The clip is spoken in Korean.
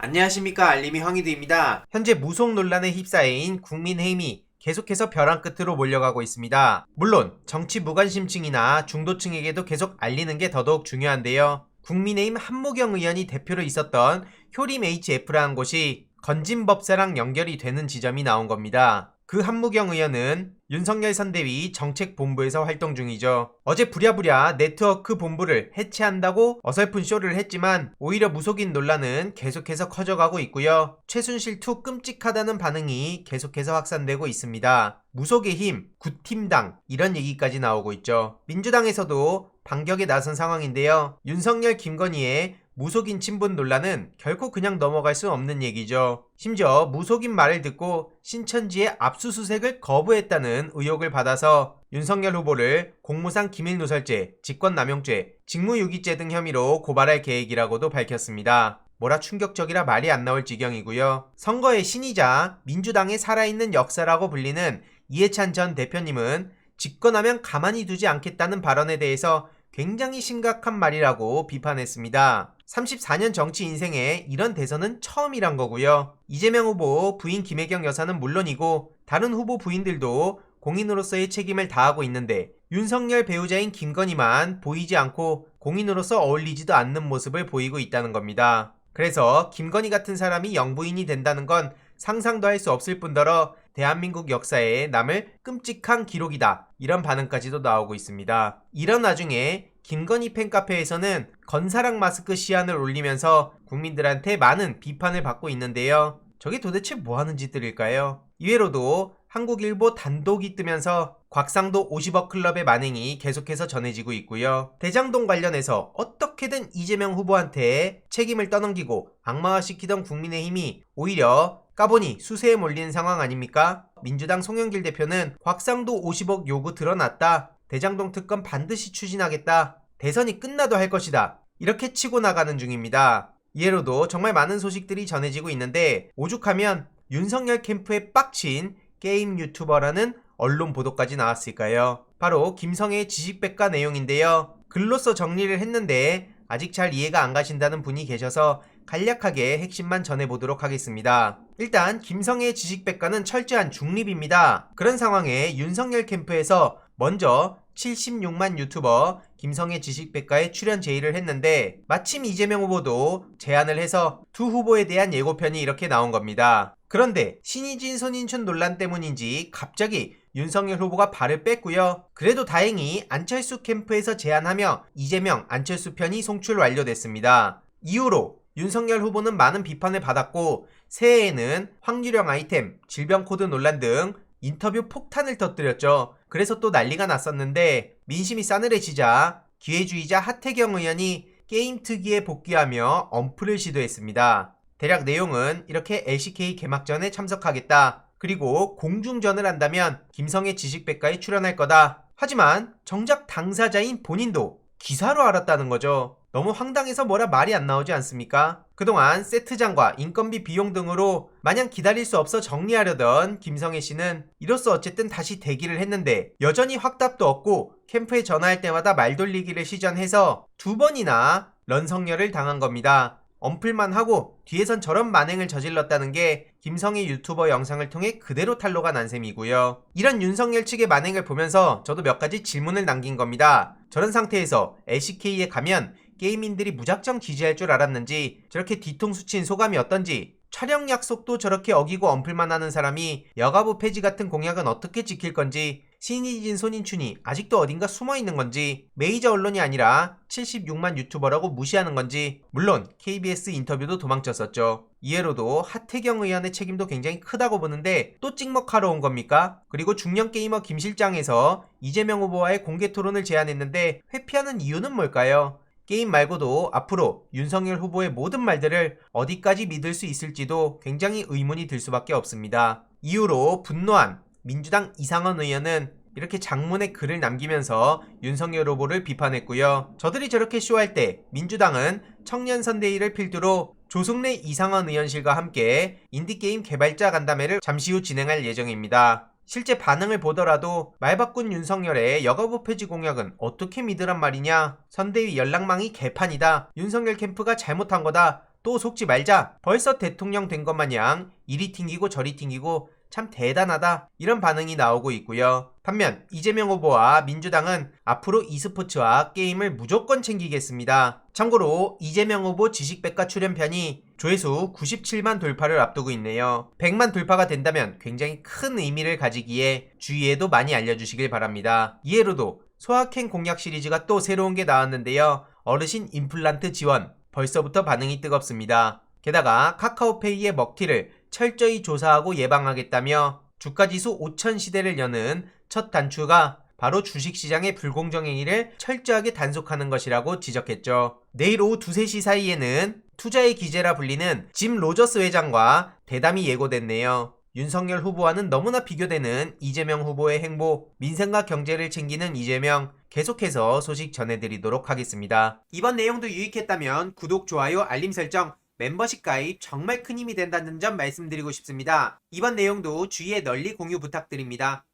안녕하십니까, 알림이 황희두입니다. 현재 무속 논란에 휩싸인 국민의힘이 계속해서 벼랑 끝으로 몰려가고 있습니다. 물론 정치 무관심층이나 중도층에게도 계속 알리는 게 더더욱 중요한데요. 국민의힘 한무경 의원이 대표로 있었던 효림 HF라는 곳이 건진법사랑 연결이 되는 지점이 나온 겁니다. 그 한무경 의원은 윤석열 선대위 정책본부에서 활동 중이죠. 어제 부랴부랴 네트워크 본부를 해체한다고 어설픈 쇼를 했지만 오히려 무속인 논란은 계속해서 커져가고 있고요. 최순실2 끔찍하다는 반응이 계속해서 확산되고 있습니다. 무속의 힘, 구팀당 이런 얘기까지 나오고 있죠. 민주당에서도 반격에 나선 상황인데요. 윤석열 김건희의 무속인 친분 논란은 결코 그냥 넘어갈 수 없는 얘기죠. 심지어 무속인 말을 듣고 신천지의 압수수색을 거부했다는 의혹을 받아서 윤석열 후보를 공무상 기밀누설죄, 직권남용죄, 직무유기죄 등 혐의로 고발할 계획이라고도 밝혔습니다. 뭐라 충격적이라 말이 안 나올 지경이고요. 선거의 신이자 민주당의 살아있는 역사라고 불리는 이해찬 전 대표님은 집권하면 가만히 두지 않겠다는 발언에 대해서 굉장히 심각한 말이라고 비판했습니다. 34년 정치 인생에 이런 대선은 처음이란 거고요. 이재명 후보 부인 김혜경 여사는 물론이고 다른 후보 부인들도 공인으로서의 책임을 다하고 있는데 윤석열 배우자인 김건희만 보이지 않고 공인으로서 어울리지도 않는 모습을 보이고 있다는 겁니다. 그래서 김건희 같은 사람이 영부인이 된다는 건 상상도 할 수 없을 뿐더러 대한민국 역사에 남을 끔찍한 기록이다. 이런 반응까지도 나오고 있습니다. 이런 와중에 김건희 팬카페에서는 건사랑 마스크 시안을 올리면서 국민들한테 많은 비판을 받고 있는데요. 저게 도대체 뭐하는 짓들일까요? 이외로도 한국일보 단독이 뜨면서 곽상도 50억 클럽의 만행이 계속해서 전해지고 있고요. 대장동 관련해서 어떻게든 이재명 후보한테 책임을 떠넘기고 악마화시키던 국민의힘이 오히려 까보니 수세에 몰리는 상황 아닙니까? 민주당 송영길 대표는 곽상도 50억 요구 드러났다. 대장동 특검 반드시 추진하겠다. 대선이 끝나도 할 것이다. 이렇게 치고 나가는 중입니다. 이해로도 정말 많은 소식들이 전해지고 있는데 오죽하면 윤석열 캠프에 빡친 게임 유튜버라는 언론 보도까지 나왔을까요? 바로 김성애의 지식백과 내용인데요. 글로써 정리를 했는데 아직 잘 이해가 안 가신다는 분이 계셔서 간략하게 핵심만 전해보도록 하겠습니다. 일단 김성애의 지식백과는 철저한 중립입니다. 그런 상황에 윤석열 캠프에서 먼저 76만 유튜버 김성애 지식백과에 출연 제의를 했는데 마침 이재명 후보도 제안을 해서 두 후보에 대한 예고편이 이렇게 나온 겁니다. 그런데 신의진 손인춘 논란 때문인지 갑자기 윤석열 후보가 발을 뺐고요. 그래도 다행히 안철수 캠프에서 제안하며 이재명, 안철수 편이 송출 완료됐습니다. 이후로 윤석열 후보는 많은 비판을 받았고 새해에는 황유령 아이템, 질병 코드 논란 등 인터뷰 폭탄을 터뜨렸죠. 그래서 또 난리가 났었는데 민심이 싸늘해지자 기회주의자 하태경 의원이 게임 특기에 복귀하며 엄프를 시도했습니다. 대략 내용은 이렇게 LCK 개막전에 참석하겠다. 그리고 공중전을 한다면 김성애 지식백과에 출연할 거다. 하지만 정작 당사자인 본인도 기사로 알았다는 거죠. 너무 황당해서 뭐라 말이 안 나오지 않습니까? 그동안 세트장과 인건비 비용 등으로 마냥 기다릴 수 없어 정리하려던 김성애 씨는 이로써 어쨌든 다시 대기를 했는데 여전히 확답도 없고 캠프에 전화할 때마다 말 돌리기를 시전해서 2번이나 런성녀를 당한 겁니다. 엄플만 하고 뒤에선 저런 만행을 저질렀다는 게 김성애 유튜버 영상을 통해 그대로 탄로가 난 셈이고요. 이런 윤석열 측의 만행을 보면서 저도 몇 가지 질문을 남긴 겁니다. 저런 상태에서 LCK에 가면 게이민들이 무작정 지지할 줄 알았는지 저렇게 뒤통수 친 소감이 어떤지 촬영 약속도 저렇게 어기고 엄플만 하는 사람이 여가부 폐지 같은 공약은 어떻게 지킬 건지 신의진 손인춘이 아직도 어딘가 숨어있는 건지 메이저 언론이 아니라 76만 유튜버라고 무시하는 건지 물론 KBS 인터뷰도 도망쳤었죠. 이해로도 하태경 의원의 책임도 굉장히 크다고 보는데 또 찍먹하러 온 겁니까? 그리고 중년 게이머 김 실장에서 이재명 후보와의 공개 토론을 제안했는데 회피하는 이유는 뭘까요? 게임 말고도 앞으로 윤석열 후보의 모든 말들을 어디까지 믿을 수 있을지도 굉장히 의문이 들 수밖에 없습니다. 이후로 분노한 민주당 이상원 의원은 이렇게 장문의 글을 남기면서 윤석열 후보를 비판했고요. 저들이 저렇게 쇼할 때 민주당은 청년선대위를 필두로 조승래 이상원 의원실과 함께 인디게임 개발자 간담회를 잠시 후 진행할 예정입니다. 실제 반응을 보더라도 말바꾼 윤석열의 여가부 폐지 공약은 어떻게 믿으란 말이냐? 선대위 연락망이 개판이다. 윤석열 캠프가 잘못한 거다. 또 속지 말자. 벌써 대통령 된 것 마냥 이리 튕기고 저리 튕기고 참 대단하다. 이런 반응이 나오고 있고요. 반면 이재명 후보와 민주당은 앞으로 e스포츠와 게임을 무조건 챙기겠습니다. 참고로 이재명 후보 지식백과 출연편이 조회수 97만 돌파를 앞두고 있네요. 100만 돌파가 된다면 굉장히 큰 의미를 가지기에 주위에도 많이 알려주시길 바랍니다. 이해로도 소확행 공약 시리즈가 또 새로운 게 나왔는데요. 어르신 임플란트 지원. 벌써부터 반응이 뜨겁습니다. 게다가 카카오페이의 먹튀를 철저히 조사하고 예방하겠다며 주가지수 5000 시대를 여는 첫 단추가 바로 주식시장의 불공정행위를 철저하게 단속하는 것이라고 지적했죠. 내일 오후 2, 3시 사이에는 투자의 기재라 불리는 짐 로저스 회장과 대담이 예고됐네요. 윤석열 후보와는 너무나 비교되는 이재명 후보의 행보, 민생과 경제를 챙기는 이재명, 계속해서 소식 전해드리도록 하겠습니다. 이번 내용도 유익했다면 구독, 좋아요, 알림 설정, 멤버십 가입 정말 큰 힘이 된다는 점 말씀드리고 싶습니다. 이번 내용도 주위에 널리 공유 부탁드립니다.